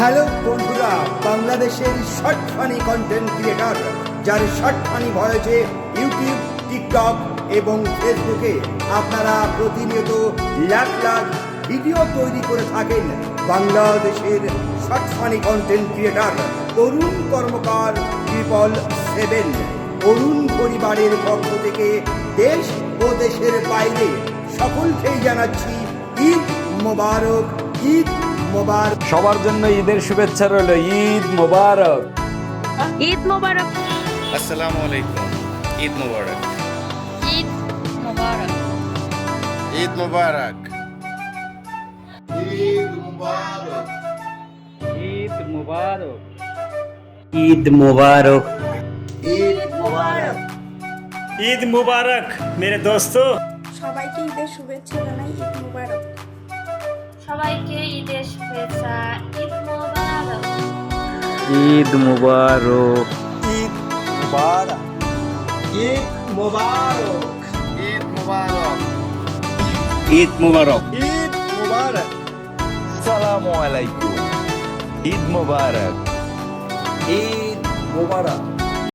Hello বন্ধুরা, বাংলাদেশের short funny content creator যার শর্ট ফানি ভয়েসে ইউটিউব, টিকটক এবং ফেসবুকে আপনারা প্রতিনিয়ত লাখ লাখ ভিডিও তৈরি করে থাকেন। বাংলাদেশের শর্ট ফানি কন্টেন্ট ক্রিয়েটর অরুণ কর্মকার 777 অরুণ পরিবারের পক্ষ থেকে দেশ ও দেশের বাইরে সকলকেই জানাচ্ছি ঈদ মোবারক, ঈদ মোবারক। সবার জন্য ঈদের শুভেচ্ছা রইল। ঈদ মোবারক, ঈদ মোবারক, আসসালামু আলাইকুম। ঈদ মোবারক, ঈদ মোবারক, ঈদ মোবারক, ঈদ মোবারক, ঈদ মোবারক, ঈদ মোবারক। ঈদ মোবারক। ঈদ মুবারক মেরে দোস্তों। সবাইকে ঈদের শুভেচ্ছা জানাই। ঈদ মুবারক। সবাইকে ঈদের শুভেচ্ছা। ঈদ মোবারক, ঈদ মোবারক। ঈদ মোবারক, ঈদ মোবারক, ঈদ মোবারক, ঈদ মোবারক। ঈদ মোবারক। আসসালামু আলাইকুম। ঈদ মোবারক, ঈদ মোবারক।